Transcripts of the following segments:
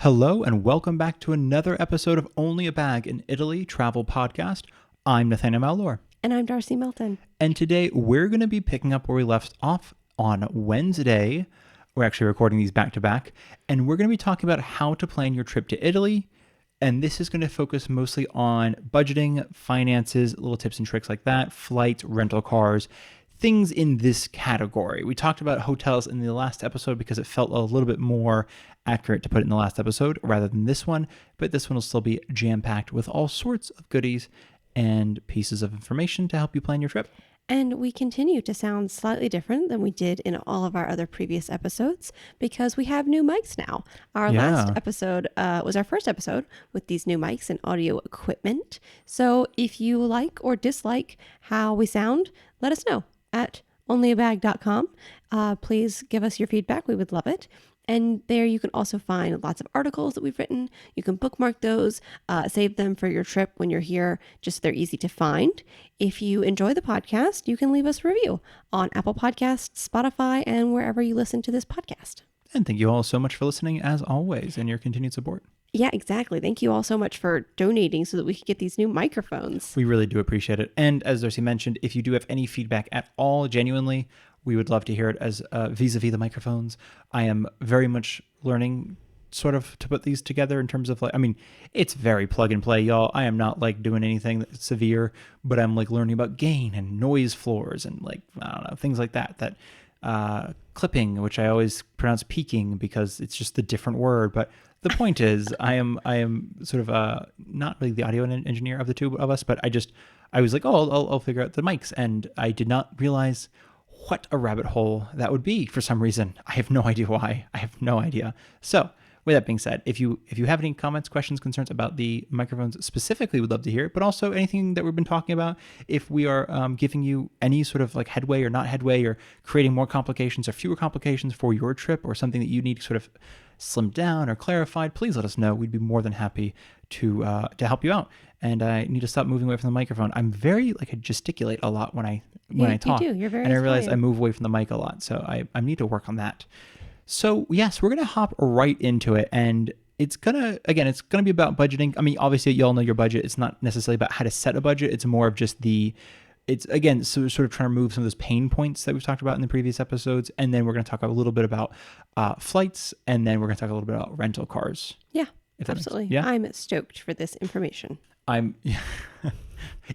Hello and welcome back to another episode of Only a Bag in Italy Travel Podcast. I'm Nathaniel Malor. And I'm Darcy Melton. And today we're going to be picking up where we left off on Wednesday. We're actually recording these back to back. And we're going to be talking about how to plan your trip to Italy. And this is going to focus mostly on budgeting, finances, little tips and tricks like that, flights, rental cars, things in this category. We talked about hotels in the last episode because it felt a little bit more accurate to put it in the last episode rather than this one, but this one will still be jam-packed with all sorts of goodies and pieces of information to help you plan your trip. And we continue to sound slightly different than we did in all of our other previous episodes because we have new mics now. Our last episode was our first episode with these new mics and audio equipment. So if you like or dislike how we sound, let us know at onlyabag.com. Please give us your feedback. We would love it. And there you can also find lots of articles that we've written. You can bookmark those, save them for your trip when you're here, just so they're easy to find. If you enjoy the podcast, you can leave us a review on Apple Podcasts, Spotify, and wherever you listen to this podcast. And thank you all so much for listening, as always, and your continued support. Yeah, exactly. Thank you all so much for donating so that we could get these new microphones. We really do appreciate it. And as Darcy mentioned, if you do have any feedback at all, genuinely, we would love to hear it as vis-a-vis the microphones. I am very much learning sort of to put these together in terms of it's very plug and play, y'all. I am not like doing anything that's severe, but I'm like learning about gain and noise floors and things like that. Clipping, which I always pronounce peaking because it's just a different word. But the point is, I am sort of not really the audio engineer of the two of us, but I was like, I'll figure out the mics, and I did not realize what a rabbit hole that would be for some reason. I have no idea why. I have no idea. So with that being said, if you have any comments, questions, concerns about the microphones specifically, we'd love to hear it, but also anything that we've been talking about. If we are giving you any sort of like headway or not headway, or creating more complications or fewer complications for your trip, or something that you need sort of slimmed down or clarified, please let us know. We'd be more than happy to help you out. And I need to stop moving away from the microphone. I'm very I gesticulate a lot when I talk. You do. You're very and I realize I move away from the mic a lot, so I need to work on that. So yes, we're gonna hop right into it, and it's gonna be about budgeting. I mean, obviously you all know your budget. It's not necessarily about how to set a budget. It's more of just so sort of trying to remove some of those pain points that we've talked about in the previous episodes, and then we're gonna talk a little bit about flights, and then we're gonna talk a little bit about rental cars. Yeah, absolutely. Yeah, I'm stoked for this information.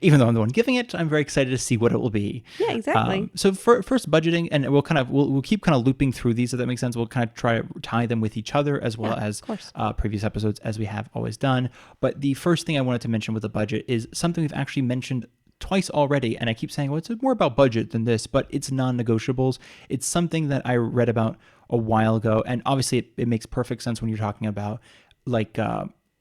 Even though I'm the one giving it, I'm very excited to see what it will be. Yeah, exactly. So for first budgeting, and we'll keep kind of looping through these, if that makes sense. We'll kind of try to tie them with each other as well as previous episodes, as we have always done. But the first thing I wanted to mention with the budget is something we've actually mentioned twice already, and I keep saying, well, it's more about budget than this, but it's non-negotiables. It's something that I read about a while ago, and obviously it makes perfect sense when you're talking about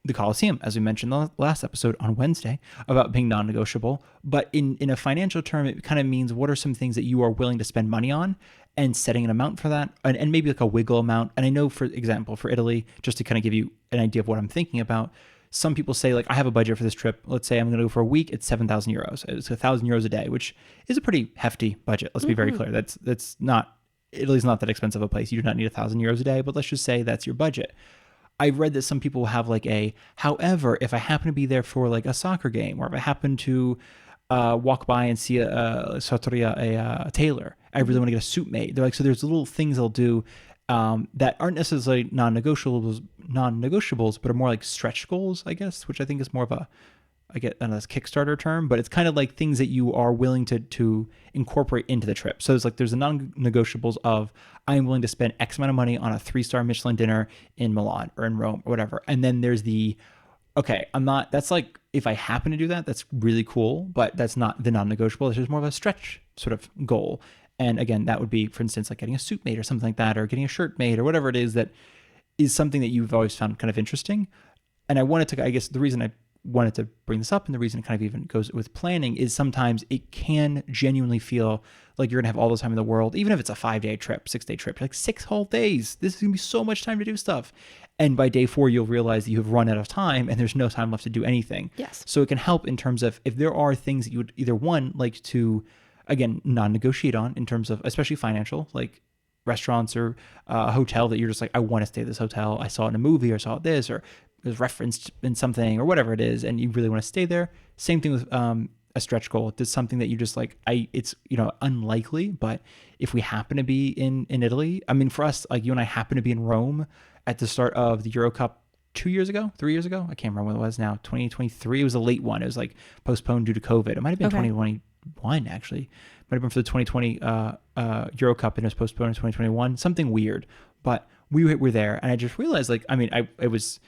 the Coliseum, as we mentioned in the last episode on Wednesday, about being non-negotiable. But in a financial term, it kind of means what are some things that you are willing to spend money on, and setting an amount for that, and maybe like a wiggle amount. And I know, for example, for Italy, just to kind of give you an idea of what I'm thinking about, some people say, I have a budget for this trip. Let's say I'm going to go for a week. It's 7,000 euros. It's 1,000 euros a day, which is a pretty hefty budget. Let's be very clear. That's not, Italy's not that expensive a place. You do not need 1,000 euros a day, but let's just say that's your budget. I've read that some people have however, if I happen to be there for a soccer game, or if I happen to walk by and see a tailor, I really want to get a suit made. They're so there's little things they'll do that aren't necessarily non-negotiables, but are more like stretch goals, I guess, which I think is more of a Kickstarter term, but it's kind of like things that you are willing to incorporate into the trip. So there's the non-negotiables of, I'm willing to spend X amount of money on a 3-star Michelin dinner in Milan or in Rome or whatever. And then there's that's if I happen to do that, that's really cool, but that's not the non-negotiable. It's just more of a stretch sort of goal. And again, that would be, for instance, like getting a suit made or something like that, or getting a shirt made or whatever it is that is something that you've always found kind of interesting. And I wanted to, I guess the reason I wanted to bring this up, and the reason it kind of even goes with planning, is sometimes it can genuinely feel like you're gonna have all the time in the world, even if it's a 5-day trip, 6-day trip. You're 6 whole days. This is gonna be so much time to do stuff. And by day 4, you'll realize that you have run out of time and there's no time left to do anything. Yes. So it can help in terms of if there are things that you would either like to, again, non-negotiate on in terms of, especially financial, restaurants or a hotel that you're just like, I want to stay at this hotel. I saw it in a movie or saw it this, or it was referenced in something or whatever it is, and you really want to stay there. Same thing with a stretch goal. It's something that you just like, it's, unlikely, but if we happen to be in Italy, I mean, for us, like you and I happen to be in Rome at the start of the Euro Cup 3 years ago. I can't remember when it was now. 2023. It was a late one. It was like postponed due to COVID. It might have been 2021 actually. Might have been for the 2020 Euro Cup, and it was postponed in 2021. Something weird, but we were there, and I just realized, like, I mean, it was.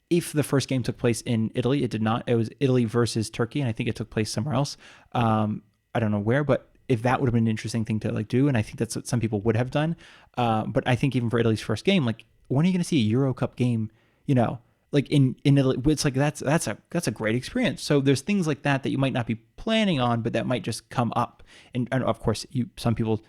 If the first game took place in Italy, it did not. It was Italy versus Turkey, and I think it took place somewhere else. I don't know where, but if that would have been an interesting thing to like do, and I think that's what some people would have done. But I think even for Italy's first game, like, when are you going to see a Euro Cup game? Like in Italy, it's like that's a great experience. So there's things like that you might not be planning on, but that might just come up. And of course, some people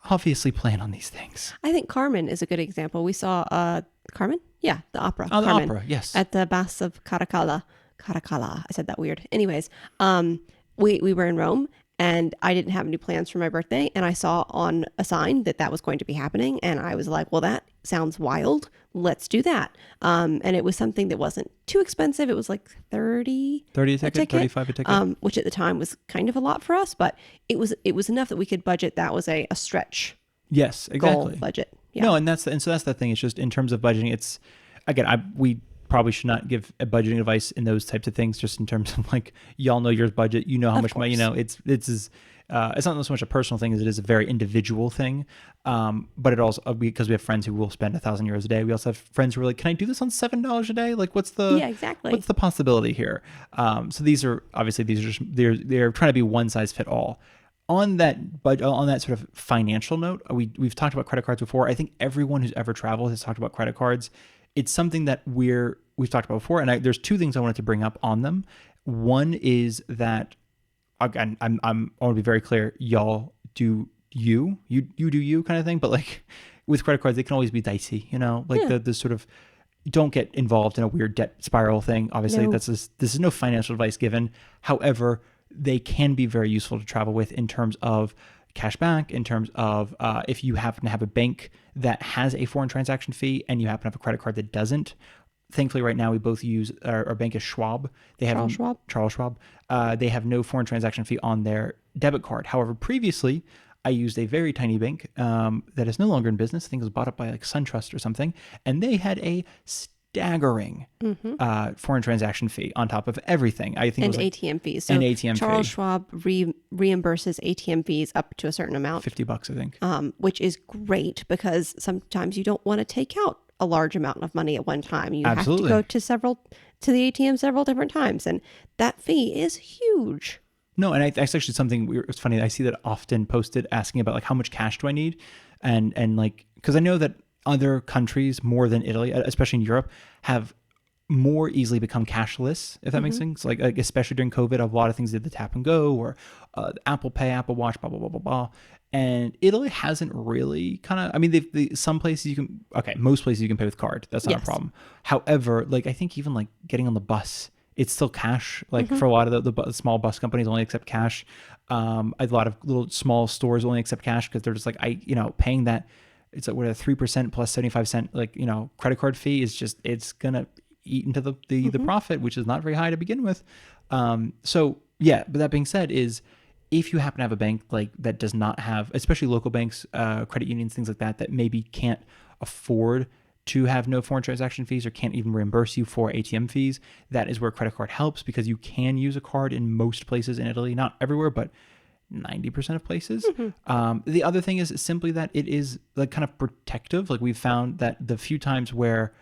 obviously plan on these things. I think Carmen is a good example. We saw Carmen? Yeah, the opera. Oh, the Carmen, opera, yes. At the Baths of Caracalla. I said that weird. Anyways, we were in Rome, and I didn't have any plans for my birthday, and I saw on a sign that was going to be happening, and I was like, well, that sounds wild. Let's do that. And it was something that wasn't too expensive. It was like 30 a ticket, 35 a ticket. Which at the time was kind of a lot for us, but it was enough that we could budget. That was a stretch. Yes, exactly. Goal budget. Yeah. No, and so that's the thing. It's just in terms of budgeting. It's again, we probably should not give a budgeting advice in those types of things. Just in terms of like, y'all know your budget. You know how much money. It's not so much a personal thing as it is a very individual thing. But it also, because we have friends who will spend €1,000 a day. We also have friends who are like, can I do this on $7 a day? Like, what's the possibility here? So these are just they're trying to be one size fit all. On that sort of financial note, we've talked about credit cards before. I think everyone who's ever traveled has talked about credit cards. It's something that we've talked about before, and there's two things I wanted to bring up on them. One is that, again, I want to be very clear. Y'all do you do you kind of thing, but like with credit cards, they can always be dicey. The sort of, don't get involved in a weird debt spiral thing. Obviously, this is no financial advice given. However, they can be very useful to travel with in terms of cash back, in terms of if you happen to have a bank that has a foreign transaction fee and you happen to have a credit card that doesn't. Thankfully, right now, we both use our bank is Schwab. Charles Schwab. They have no foreign transaction fee on their debit card. However, previously, I used a very tiny bank that is no longer in business. I think it was bought up by like SunTrust or something. And they had a staggering foreign transaction fee on top of everything. I think and it was ATM fees. So Charles Schwab reimburses ATM fees up to a certain amount. $50, I think. Which is great because sometimes you don't want to take out a large amount of money at one time. You Absolutely. have to go to the ATM several different times, and that fee is huge. No, and that's actually something it's funny. I see that often posted asking about like, how much cash do I need? And like, because I know that other countries more than Italy, especially in Europe, have more easily become cashless, if that makes sense. Like especially during COVID, a lot of things did the tap and go or Apple Pay, Apple Watch, blah, blah, blah, blah, blah. And Italy hasn't really some places most places you can pay with card. That's not a problem. However, like I think even like getting on the bus, it's still cash. Like for a lot of the small bus companies only accept cash. A lot of little small stores only accept cash because they're just like, paying that. It's like what a 3% plus 75 cent, credit card fee is just, it's going to eat into the profit, which is not very high to begin with. So yeah, but that being said is if you happen to have a bank like that does not have, especially local banks, credit unions, things like that maybe can't afford to have no foreign transaction fees or can't even reimburse you for ATM fees, that is where credit card helps because you can use a card in most places in Italy, not everywhere, but 90% of places. The other thing is simply that it is like kind of protective. Like we've found that the few times where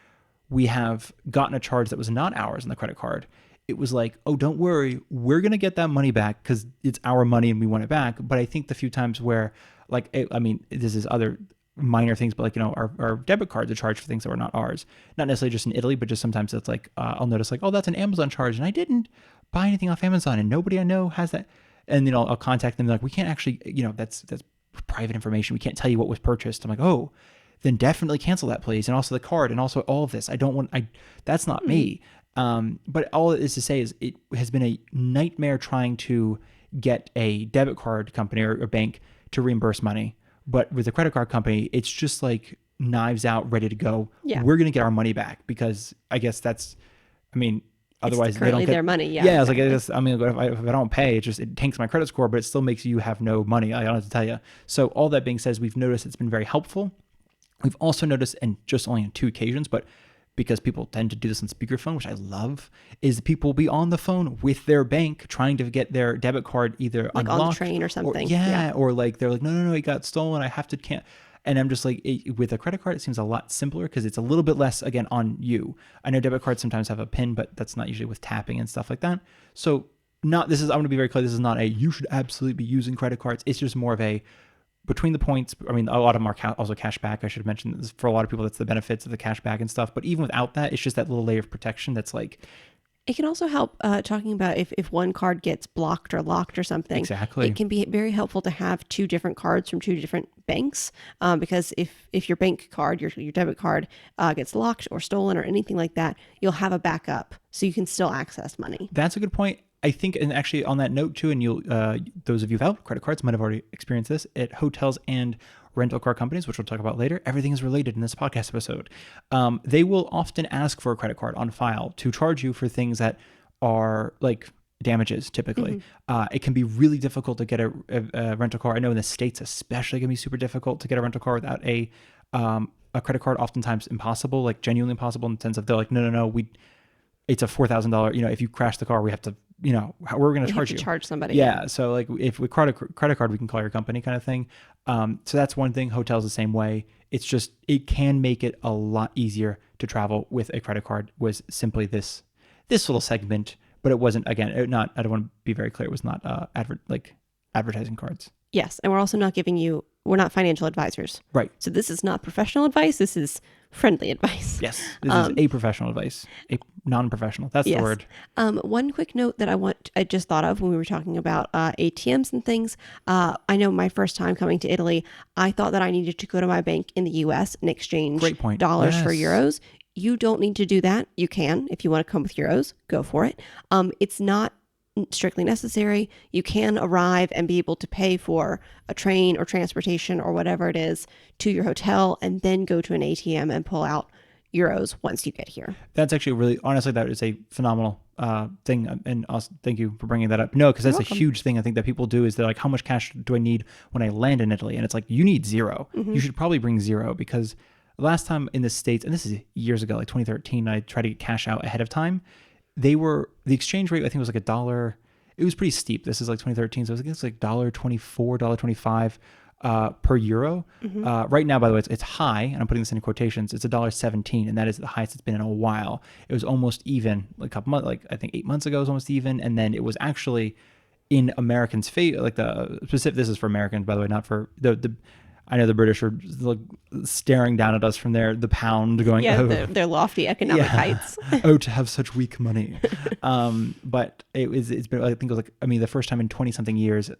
we have gotten a charge that was not ours on the credit card, it was like, oh, don't worry, we're going to get that money back because it's our money and we want it back. But I think the few times where this is other minor things, but our debit cards are charged for things that were not ours, not necessarily just in Italy, but just sometimes it's like, I'll notice like, oh, that's an Amazon charge and I didn't buy anything off Amazon and nobody I know has that. And I'll contact them like, we can't actually, that's private information. We can't tell you what was purchased. I'm like, oh, then definitely cancel that, please. And also the card and also all of this. That's not me. But all it is to say is it has been a nightmare trying to get a debit card company or bank to reimburse money But with a credit card company, it's just like knives out, ready to go. Yeah. We're going to get our money back because I guess that's, I mean, otherwise they don't get their money. Yeah. Yeah. Exactly. It's like, I mean, if I don't pay, it tanks my credit score, but it still makes you have no money. I don't have to tell you. So all that being said, we've noticed it's been very helpful. We've also noticed, and just only on 2 occasions, but because people tend to do this on speakerphone, which I love, is people will be on the phone with their bank trying to get their debit card either like unlocked on the train or something. Or like they're like, no, it got stolen. I have to can't. And I'm just like, with a credit card, it seems a lot simpler because it's a little bit less, again, on you. I know debit cards sometimes have a PIN, but that's not usually with tapping and stuff like that. So I'm going to be very clear. This is not you should absolutely be using credit cards. It's just more of a, between the points. I mean, a lot of them are also cash back. I should have mentioned this. For a lot of people, that's the benefits of the cash back and stuff. But even without that, it's just that little layer of protection that's like, it can also help talking about if one card gets blocked or locked or something. Exactly. It can be very helpful to have 2 different cards from 2 different banks because if your bank card, your debit card gets locked or stolen or anything like that, you'll have a backup so you can still access money. That's a good point. I think, and actually on that note too, and you'll those of you without credit cards might have already experienced this at hotels and rental car companies, which we'll talk about later. Everything is related in this podcast episode. They will often ask for a credit card on file to charge you for things that are like damages typically. It can be really difficult to get a rental car. I know in the States especially, it can be super difficult to get a rental car without a credit card, oftentimes impossible, like genuinely impossible in the sense of they're like, no, it's a $4,000, if you crash the car, we have to, we're going to charge you. Charge somebody. Yeah. So like if we credit card, we can call your company kind of thing. So that's one thing. Hotels the same way. It's just, it can make it a lot easier to travel with a credit card. Was simply this little segment, but it wasn't, again, I don't want to be very clear. It was not advertising cards. Yes. And we're also not we're not financial advisors. Right. So this is not professional advice. This is friendly advice. Yes. This is a professional advice, a non-professional. That's the word. One quick note that I just thought of when we were talking about ATMs and things. I know my first time coming to Italy, I thought that I needed to go to my bank in the US and exchange dollars for euros. You don't need to do that. You can. If you want to come with euros, go for it. It's not strictly necessary. You can arrive and be able to pay for a train or transportation or whatever it is to your hotel and then go to an ATM and pull out euros once you get here. That's actually really, honestly, that is a phenomenal thing. And also, thank you for bringing that up. No, because that's a huge thing I think that people do is they're like, how much cash do I need when I land in Italy? And it's like, you need 0. You should probably bring 0 because last time in the States, and this is years ago, like 2013, I tried to get cash out ahead of time. The exchange rate, I think, was like $1. It was pretty steep. This is like 2013. So I think it's like $1.24, $1.25 per euro. Right now, by the way, it's high, and I'm putting this in quotations. It's $1.17, and that is the highest it's been in a while. It was almost even like a couple months, like I think 8 months ago, it was almost even. And then it was actually in Americans' favor, like the specific, this is for Americans, by the way, not for the I know the British are like staring down at us from the pound going, their lofty economic heights. To have such weak money. But it's been, I think it was like, the first time in 20 something years,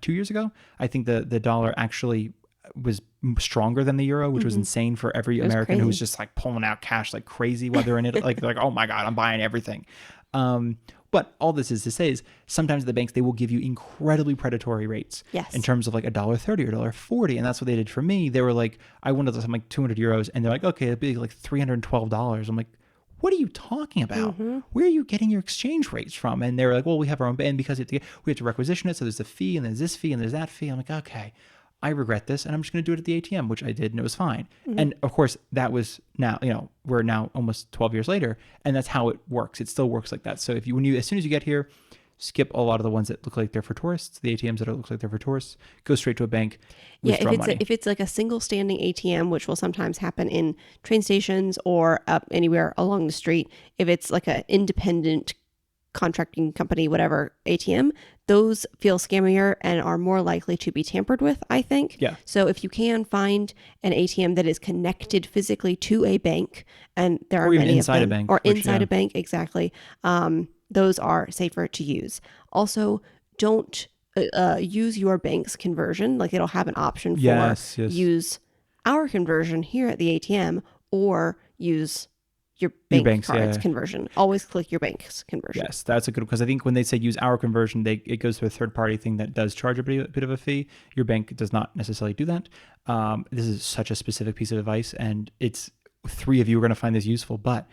2 years ago, I think the dollar actually was stronger than the euro, which was insane for every American who was just like pulling out cash like crazy while they're in it. Like, oh my God, I'm buying everything. But all this is to say is sometimes the banks, they will give you incredibly predatory rates in terms of like $1.30 or $1.40. And that's what they did for me. They were like, I wanted something like 200 euros. And they're like, okay, it'd be like $312. I'm like, what are you talking about? Where are you getting your exchange rates from? And they're like, well, we have our own band because we have to requisition it. So there's a fee and there's this fee and there's that fee. I'm like, okay, I regret this, and I'm just going to do it at the ATM, which I did, and it was fine. And of course, that was now, we're now almost 12 years later, and that's how it works. It still works like that. So as soon as you get here, skip a lot of the ones that look like they're for tourists, the ATMs that look like they're for tourists, go straight to a bank. If it's like a single standing ATM, which will sometimes happen in train stations or up anywhere along the street, if it's like an independent contracting company, whatever ATM, those feel scammier and are more likely to be tampered with, I think. Yeah. So if you can find an ATM that is connected physically to a bank, and there are many of them, a bank, inside a bank, exactly, those are safer to use. Also, don't use your bank's conversion. Like it'll have an option for use our conversion here at the ATM or use your bank cards conversion. Always click your bank's conversion. Yes, that's a good, because I think when they say use our conversion, it goes to a third party thing that does charge a bit of a fee. Your bank does not necessarily do that. This is such a specific piece of advice, and it's 3 of you are going to find this useful. But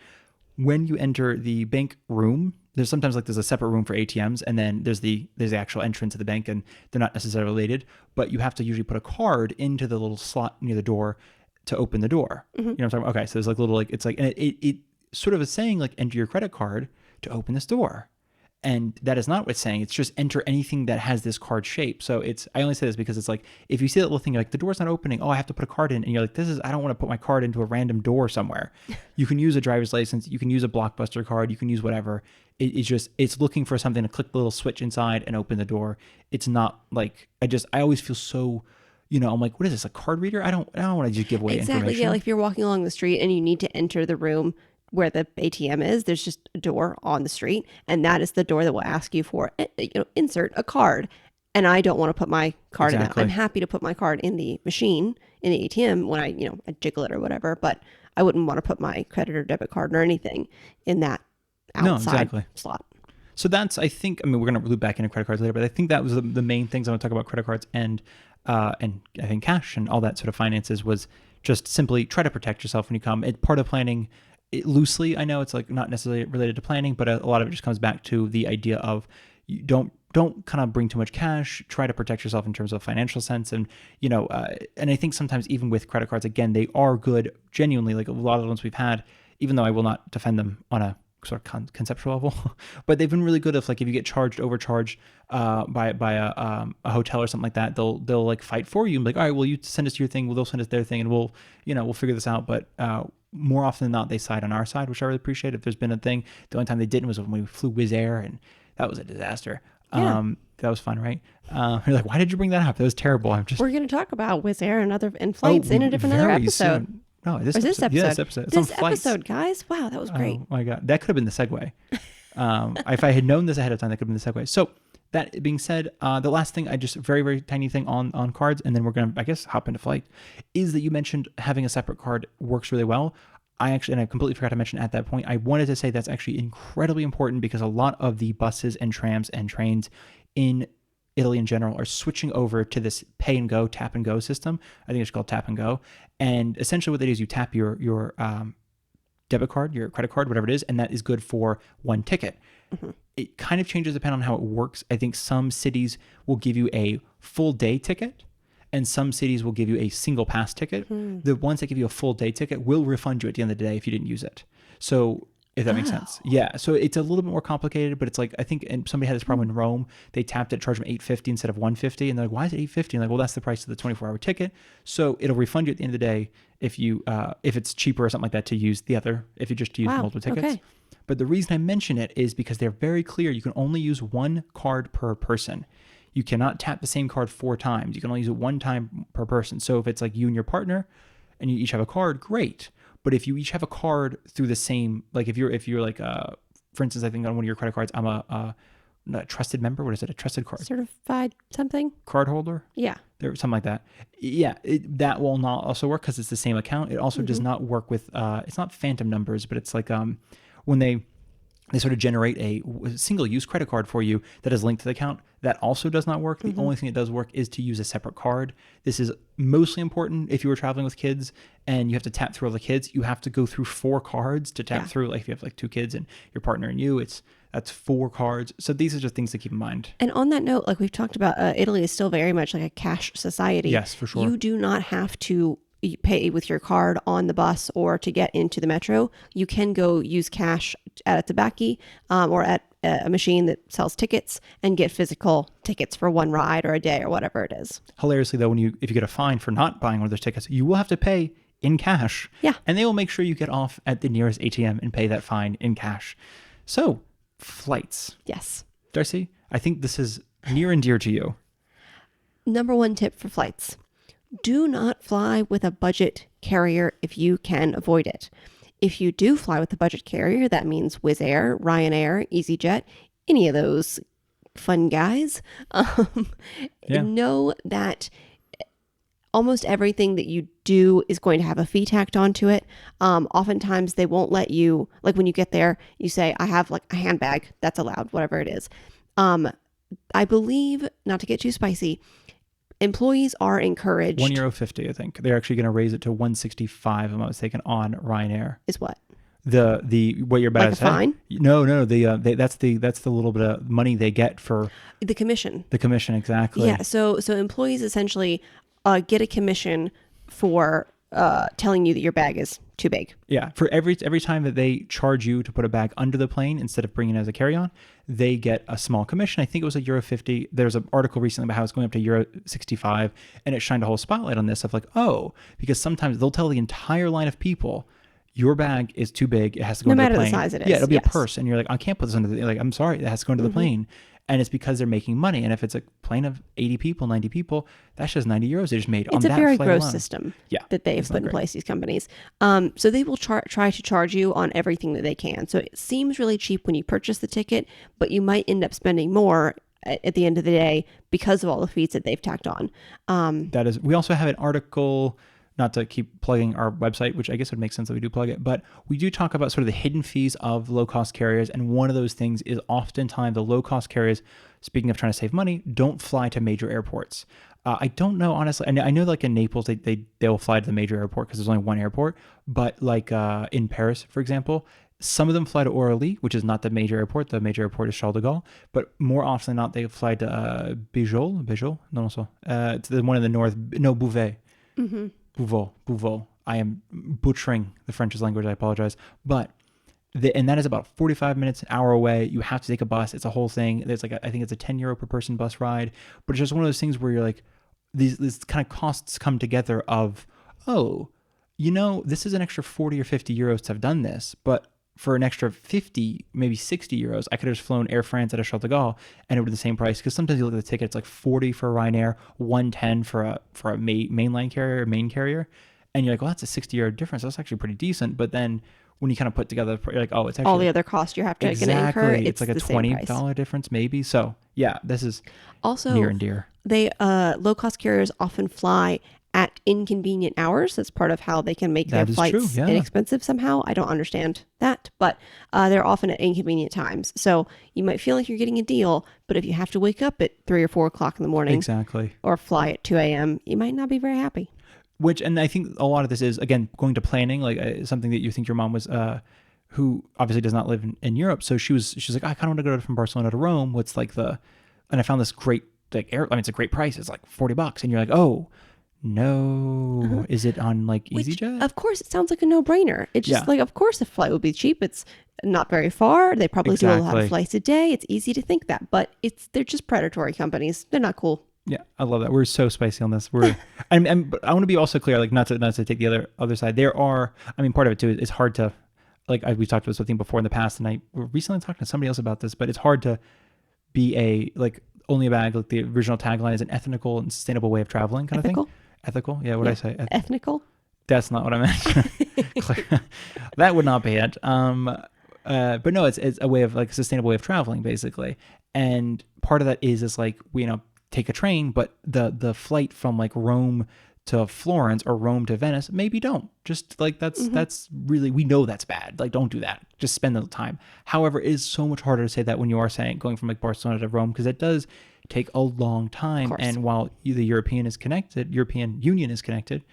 when you enter the bank room, there's sometimes there's a separate room for ATMs, and then there's the actual entrance of the bank, and they're not necessarily related, but you have to usually put a card into the little slot near the door to open the door. You know what I'm talking about? Okay, so there's little it's and it sort of is saying enter your credit card to open this door. And that is not what it's saying. It's just enter anything that has this card shape. So I only say this because it's if you see that little thing, you're the door's not opening. Oh, I have to put a card in. And you're I don't want to put my card into a random door somewhere. You can use a driver's license. You can use a Blockbuster card. You can use whatever. It's looking for something to click the little switch inside and open the door. It's not I always feel so, I'm what is this, a card reader? I don't want to just give away information. Exactly. Yeah. If you're walking along the street and you need to enter the room where the ATM is, there's just a door on the street, and that is the door that will ask you for, insert a card. And I don't want to put my card in that. I'm happy to put my card in the machine, in the ATM when I jiggle it or whatever, but I wouldn't want to put my credit or debit card or anything in that outside slot. So that's, I think, we're going to loop back into credit cards later, but I think that was the main things I want to talk about credit cards and I think cash and all that sort of finances was just simply try to protect yourself when you come. It's part of planning. Loosely, I know it's not necessarily related to planning, but a lot of it just comes back to the idea of you don't kind of bring too much cash. Try to protect yourself in terms of financial sense, and and I think sometimes even with credit cards, again, they are good. Genuinely, a lot of the ones we've had, even though I will not defend them on a sort of conceptual level, but they've been really good. If you get overcharged by a hotel or something like that, they'll fight for you and be all right, well, you send us your thing, well, they'll send us their thing, and we'll figure this out. But more often than not, they side on our side, which I really appreciate. If there's been a thing, the only time they didn't was when we flew Wizz Air, and that was a disaster. Yeah. That was fun, right? You're why did you bring that up? That was terrible. We're going to talk about Wizz Air and flights in a different other episode. Soon. No, this episode. Yeah, this episode. It's this episode, guys. Wow, that was great. Oh my God. That could have been the segue. If I had known this ahead of time, that could have been the segue. So that being said, the last thing, just a very, very tiny thing on cards, and then we're going to, I guess, hop into flight, is that you mentioned having a separate card works really well. I completely forgot to mention at that point, I wanted to say that's actually incredibly important because a lot of the buses and trams and trains in Italy in general are switching over to this tap and go system. I think it's called tap and go. And essentially what they do is you tap your debit card, your credit card, whatever it is, and that is good for one ticket. Mm-hmm. It kind of changes depending on how it works. I think some cities will give you a full day ticket, and some cities will give you a single pass ticket. Mm-hmm. The ones that give you a full day ticket will refund you at the end of the day if you didn't use it. So if that makes sense. Yeah. So it's a little bit more complicated, but it's I think, and somebody had this problem in Rome. They tapped it, charged them $8.50 instead of $1.50. And they're why is it $8.50? And well, that's the price of the 24-hour ticket. So it'll refund you at the end of the day if it's cheaper or something like that to use the other, if you just use multiple tickets. Okay. But the reason I mention it is because they're very clear. You can only use one card per person. You cannot tap the same card 4 times. You can only use it 1 time per person. So if it's you and your partner and you each have a card, great. But if you each have a card through the same, if you're for instance, I think on one of your credit cards, I'm a trusted member. What is it? A trusted card? Certified something? Card holder? Yeah. Something like that. Yeah. That will not also work because it's the same account. It also does not work with, it's not phantom numbers, but it's when they sort of generate a single-use credit card for you that is linked to the account. That also does not work. The only thing that does work is to use a separate card. This is mostly important if you were traveling with kids and you have to tap through all the kids. You have to go through 4 cards to tap through. If you have 2 kids and your partner and you, that's 4 cards. So these are just things to keep in mind. And on that note, we've talked about, Italy is still very much a cash society. Yes, for sure. You do not have to pay with your card on the bus or to get into the metro. You can go use cash at a tabacchi or at a machine that sells tickets and get physical tickets for one ride or a day or whatever it is. Hilariously though, if you get a fine for not buying one of those tickets, you will have to pay in cash. Yeah. And they will make sure you get off at the nearest ATM and pay that fine in cash. So, flights. Yes. Darcy, I think this is near and dear to you. Number 1 tip for flights. Do not fly with a budget carrier if you can avoid it. If you do fly with a budget carrier, that means Wizz Air, Ryanair, EasyJet, any of those fun guys. Know that almost everything that you do is going to have a fee tacked onto it. Oftentimes they won't let you, like when you get there, you say, I have like a handbag, that's allowed, whatever it is. I believe, not to get too spicy, employees are encouraged. €1.50, I think. They're actually going to raise it to 165, if I'm not mistaken, on Ryanair. Is what? The what your bad like a fine? No. That's the little bit of money they get for the commission. The commission, exactly. Yeah. So employees essentially get a commission for telling you that your bag is too big. Yeah. For every time that they charge you to put a bag under the plane instead of bringing it as a carry-on, they get a small commission. I think it was €1.50. There's an article recently about how it's going up to €65, and it shined a whole spotlight on this of like, oh, because sometimes they'll tell the entire line of people, your bag is too big. It has to go into the plane. No matter the size it is. Yeah, it'll be a purse. And you're like, I can't put this under the, like, I'm sorry, it has to go into the plane. And it's because they're making money. And if it's a plane of 80 people, 90 people, that's just €90 they just made on that flight alone. It's a very gross system that they've put in place, these companies. So they will try to charge you on everything that they can. So it seems really cheap when you purchase the ticket, but you might end up spending more at the end of the day because of all the fees that they've tacked on. We also have an article, not to keep plugging our website, which I guess would make sense that we do plug it, but we do talk about sort of the hidden fees of low-cost carriers. And one of those things is oftentimes the low-cost carriers, speaking of trying to save money, don't fly to major airports. I don't know, honestly. I know like in Naples, they'll fly to the major airport because there's only one airport. But like in Paris, for example, some of them fly to Orly, which is not the major airport. The major airport is Charles de Gaulle. But more often than not, they fly to Bijol? No, so. It's the one in the north. No, Beauvais. Mm-hmm. Bouvot. I am butchering the French language. I apologize. But and that is about 45 minutes, an hour away. You have to take a bus. It's a whole thing. There's like I think it's a €10 per person bus ride. But it's just one of those things where you're like, these kind of costs come together of, oh, this is an extra 40 or 50 euros to have done this, but for an extra 50, maybe 60 euros, I could have just flown Air France out of Charles de Gaulle and it would be the same price. Because sometimes you look at the ticket, it's like 40 for Ryanair, 110 for a mainline carrier, main carrier. And you're like, well, that's a €60 difference. That's actually pretty decent. But then when you kind of put together, you're like, oh, it's actually all the other costs you have to incur. It's like a $20 difference maybe. So yeah, this is also near and dear. They low-cost carriers often fly at inconvenient hours. That's part of how they can make their flights inexpensive somehow. I don't understand that, but they're often at inconvenient times. So you might feel like you're getting a deal, but if you have to wake up at 3 or 4 o'clock in the morning, or fly at 2 a.m., you might not be very happy. And I think a lot of this is, again, going to planning, like something that you think your mom was, who obviously does not live in Europe. So she's like, I kind of want to go from Barcelona to Rome. What's like and I found this great, it's a great price. It's like $40. And you're like, oh, no. Is it on like EasyJet? Of course, it sounds like a no-brainer. It's just like, of course the flight would be cheap. It's not very far. They probably do a lot of flights a day. It's easy to think that, but they're just predatory companies. They're not cool. Yeah, I love that. We're so spicy on this. But I want to be also clear, like not to take the other side. There are, part of it too is hard to, like we've talked about something before in the past, and I recently talked to somebody else about this, but it's hard to be only a bag, like the original tagline is an ethical and sustainable way of traveling kind of thing. Ethical? Yeah, what did I say? Ethnical? That's not what I meant. That would not be it. But no, it's a way of like a sustainable way of traveling basically. And part of that is like, take a train, but the flight from like Rome to Florence or Rome to Venice, maybe don't. Just like that's really, we know that's bad. Like don't do that. Just spend the time. However, it is so much harder to say that when you are going from like Barcelona to Rome, because it does take a long time. And while the European Union is connected,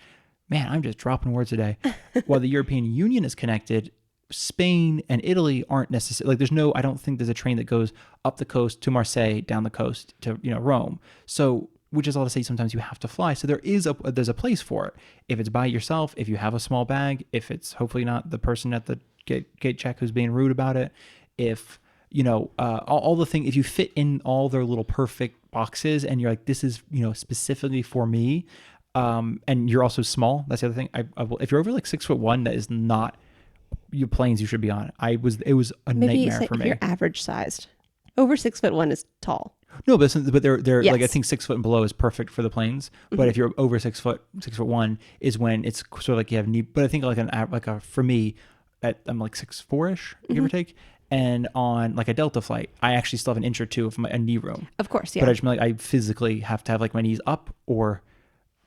man, I'm just dropping words today. While the European Union is connected, Spain and Italy aren't necessarily, like I don't think there's a train that goes up the coast to Marseille, down the coast to, Rome. So, which is all to say sometimes you have to fly. So there's a place for it. If it's by yourself, if you have a small bag, if it's hopefully not the person at the gate check who's being rude about it, if, all the things, if you fit in all their little perfect boxes and you're like, this is, specifically for me, and you're also small, that's the other thing. If you're over like 6'1", that is not your planes you should be on. It was a nightmare for me. Maybe you're average sized. Over 6'1" is tall. No, but they're like, I think 6 foot and below is perfect for the planes. Mm-hmm. But if you're over 6'1" is when it's sort of like you have knee. But I think for me, I'm like 6'4" give or take. And on like a Delta flight, I actually still have an inch or two of a knee room. Of course, yeah. But I physically have to have like my knees up or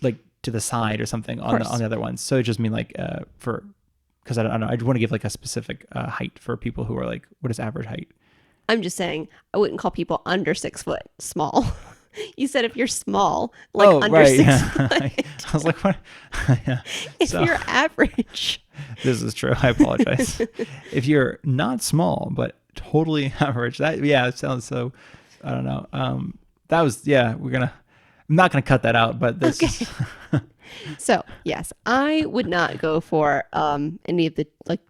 like to the side or something on the other ones. So it just mean like because I don't know, I want to give like a specific height for people who are like, what is average height? I'm just saying, I wouldn't call people under 6 foot small. You said if you're small, like under 6 foot. I was like, what? Yeah. If you're average. This is true. I apologize. If you're not small, but totally average, it sounds so, I don't know. That was, I'm not going to cut that out, but this is. So, yes, I would not go for any of the, like,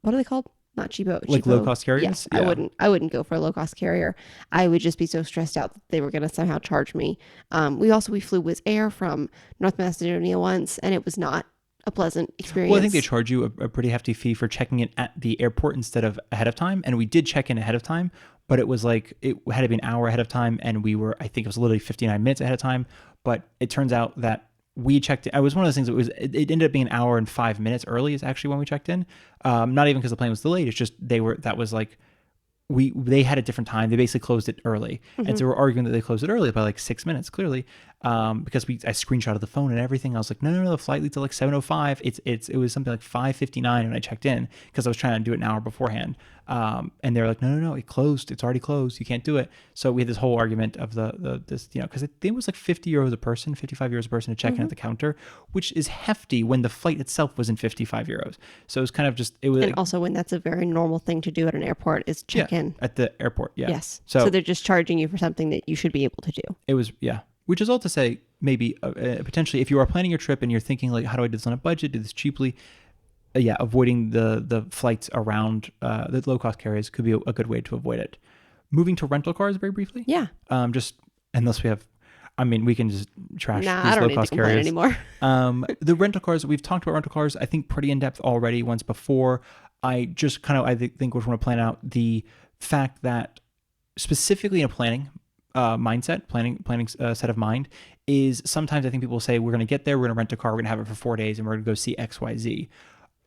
what are they called? Not cheapo. Like low-cost carriers? Yes, yeah. I wouldn't go for a low-cost carrier. I would just be so stressed out that they were going to somehow charge me. We flew Wizz Air from North Macedonia once, and it was not a pleasant experience. Well, I think they charge you a pretty hefty fee for checking in at the airport instead of ahead of time. And we did check in ahead of time, but it was like, it had to be an hour ahead of time. And I think it was literally 59 minutes ahead of time. But it turns out that we checked in. It was one of those things it ended up being an hour and 5 minutes early is actually when we checked in. Not even because the plane was delayed. It's just they had a different time. They basically closed it early. Mm-hmm. And so we're arguing that they closed it early by like 6 minutes, clearly. Because I screenshotted the phone and everything. I was like, no, the flight leaves at like 7:05. It was something like 5:59 when I checked in because I was trying to do it an hour beforehand. And they were like, no, it closed. It's already closed. You can't do it. So we had this whole argument of this, because I think it was like 50 euros a person, 55 euros a person to check in at the counter, which is hefty when the flight itself wasn't 55 euros. So it was kind of just, it was. And also when that's a very normal thing to do at an airport is check in. At the airport. Yeah. Yes. So they're just charging you for something that you should be able to do. It was, which is all to say, maybe potentially if you are planning your trip and you're thinking like, how do I do this on a budget, do this cheaply? Avoiding the flights around the low-cost carriers could be a good way to avoid it. Moving to rental cars very briefly. Yeah. Just unless we have, we can just trash these I don't low-cost need to carriers anymore. The rental cars, we've talked about rental cars, I think pretty in depth already once before. I just I think we want to plan out the fact that specifically in a planning set of mind is sometimes I think people say we're going to get there, we're going to rent a car, we're going to have it for 4 days and we're going to go see XYZ.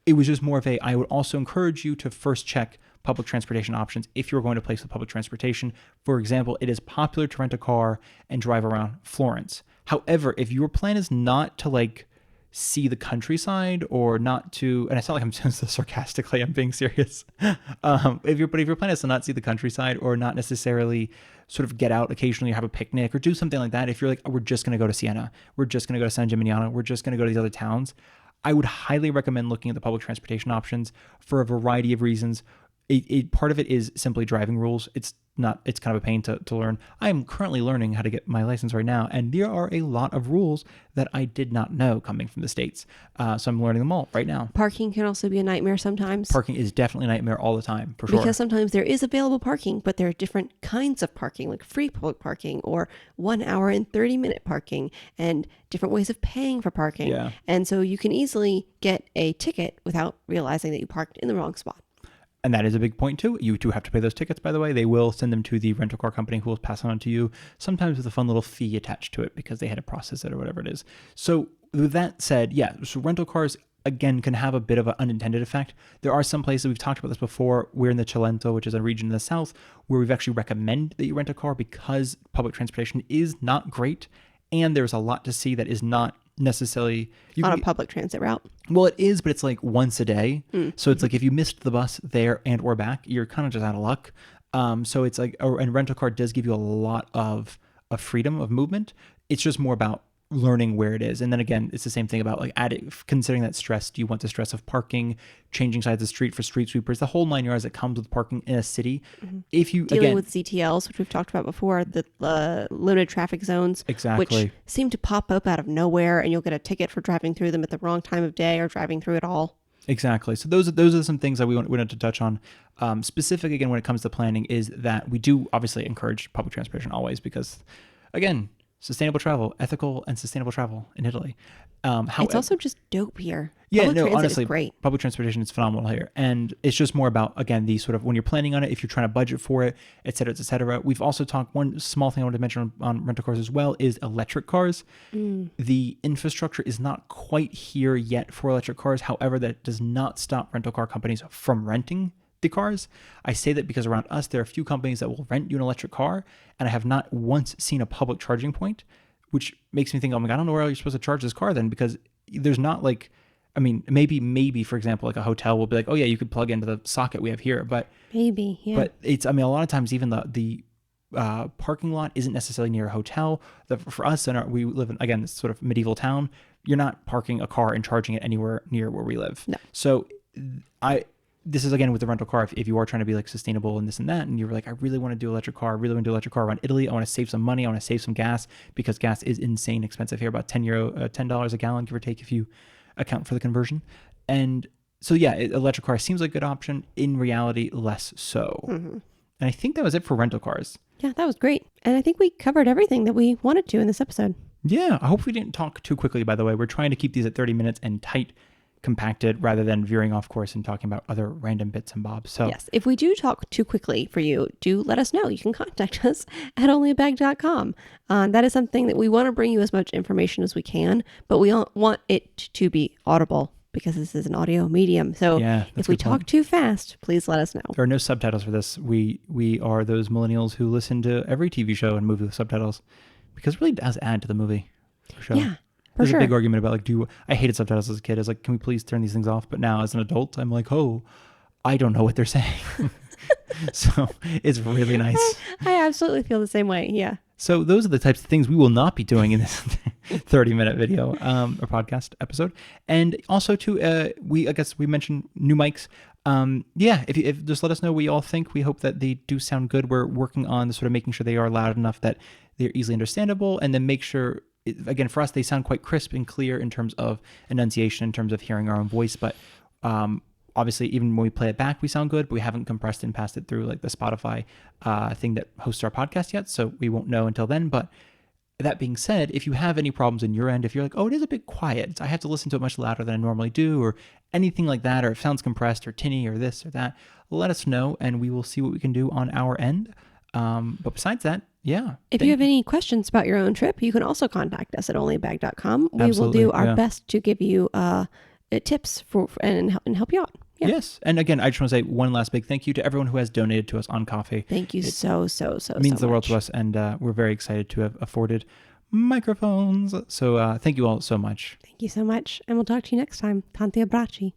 It was just more of I would also encourage you to first check public transportation options if you're going to a place with public transportation. For example, it is popular to rent a car and drive around Florence. However, if your plan is not to like see the countryside or not to, and I sound like I'm saying this sarcastically, I'm being serious. If your plan is to not see the countryside or not necessarily sort of get out occasionally or have a picnic or do something like that, if you're like, we're just going to go to Siena, we're just going to go to San Gimignano, we're just going to go to these other towns, I would highly recommend looking at the public transportation options for a variety of reasons. Part of it is simply driving rules. It's kind of a pain to learn. I am currently learning how to get my license right now, and there are a lot of rules that I did not know coming from the States. So I'm learning them all right now. Parking can also be a nightmare sometimes. Parking is definitely a nightmare all the time, for sure. Because sometimes there is available parking, but there are different kinds of parking, like free public parking or 1 hour and 30-minute parking and different ways of paying for parking. Yeah. And so you can easily get a ticket without realizing that you parked in the wrong spot. And that is a big point too. You do have to pay those tickets, by the way. They will send them to the rental car company who will pass on to you, sometimes with a fun little fee attached to it because they had to process it or whatever it is. So with that said, so rental cars, again, can have a bit of an unintended effect. There are some places, we've talked about this before, we're in the Cilento, which is a region in the south, where we've actually recommended that you rent a car because public transportation is not great. And there's a lot to see that is not necessarily on a public transit route. Well, it is, but it's like once a day. So it's like if you missed the bus there and or back, you're kind of just out of luck. So it's like, and rental car does give you a lot of freedom of movement. It's just more about learning where it is. And then again, it's the same thing about like considering that stress. Do you want the stress of parking, changing sides of the street for street sweepers, the whole 9 yards that comes with parking in a city? Mm-hmm. If you dealing with ZTLs, which we've talked about before, the limited traffic zones, exactly, which seem to pop up out of nowhere, and you'll get a ticket for driving through them at the wrong time of day or driving through it all. Exactly. So those are some things that we wanted to touch on. Specific again when it comes to planning is that we do obviously encourage public transportation always because, again, sustainable travel, ethical and sustainable travel in Italy. It's also just dope here. Yeah, public transit honestly, is great. Public transportation is phenomenal here. And it's just more about, again, the sort of when you're planning on it, if you're trying to budget for it, et cetera, et cetera. We've also talked, one small thing I wanted to mention on rental cars as well is electric cars. The infrastructure is not quite here yet for electric cars. However, that does not stop rental car companies from renting the cars. I say that because around us, there are a few companies that will rent you an electric car, and I have not once seen a public charging point which makes me think, oh my God, I don't know where you're supposed to charge this car then, because there's not like, I mean, maybe for example, like a hotel will be like, oh yeah, you could plug into the socket we have here, but but it's, I mean, a lot of times even the parking lot isn't necessarily near a hotel. For us, we live in, again, this sort of medieval town. You're not parking a car and charging it anywhere near where we live. No. So this is again with the rental car. If you are trying to be like sustainable and this and that, and you're like, I really want to do electric car. I really want to do electric car around Italy. I want to save some money. I want to save some gas, because gas is insane expensive here, about $10 a gallon, give or take, if you account for the conversion. And so yeah, electric car seems like a good option. In reality, less so. Mm-hmm. And I think that was it for rental cars. Yeah, that was great. And I think we covered everything that we wanted to in this episode. Yeah, I hope we didn't talk too quickly, by the way. We're trying to keep these at 30 minutes and tight, compacted, rather than veering off course and talking about other random bits and bobs. So yes, if we do talk too quickly for you, do let us know. You can contact us at onlybag.com. That is something that we want to bring you as much information as we can, but we don't want it to be audible, because this is an audio medium. So if we talk too fast, please let us know. There are no subtitles for this. We are those millennials who listen to every TV show and movie with subtitles, because it really does add to the movie or show. Yeah, There's a big argument about like, I hated subtitles as a kid. I was like, can we please turn these things off? But now as an adult, I'm like, oh, I don't know what they're saying. So it's really nice. I absolutely feel the same way. Yeah. So those are the types of things we will not be doing in this 30-minute video or podcast episode. And also too, I guess we mentioned new mics. If just let us know what you all think. We hope that they do sound good. We're working on the sort of making sure they are loud enough that they're easily understandable, and then make sure, again, for us, they sound quite crisp and clear in terms of enunciation, in terms of hearing our own voice. But obviously, even when we play it back, we sound good, but we haven't compressed and passed it through like the Spotify thing that hosts our podcast yet. So we won't know until then. But that being said, if you have any problems in your end, if you're like, oh, it is a bit quiet, I have to listen to it much louder than I normally do, or anything like that, or it sounds compressed or tinny or this or that, let us know and we will see what we can do on our end. But besides that, yeah. If you have any questions about your own trip, you can also contact us at onlybag.com. We will do our best to give you tips and help you out. Yeah. Yes. And again, I just want to say one last big thank you to everyone who has donated to us on Ko-fi. Thank you so It means the world to us, and we're very excited to have afforded microphones. So thank you all so much. Thank you so much. And we'll talk to you next time. Tanti abbracci.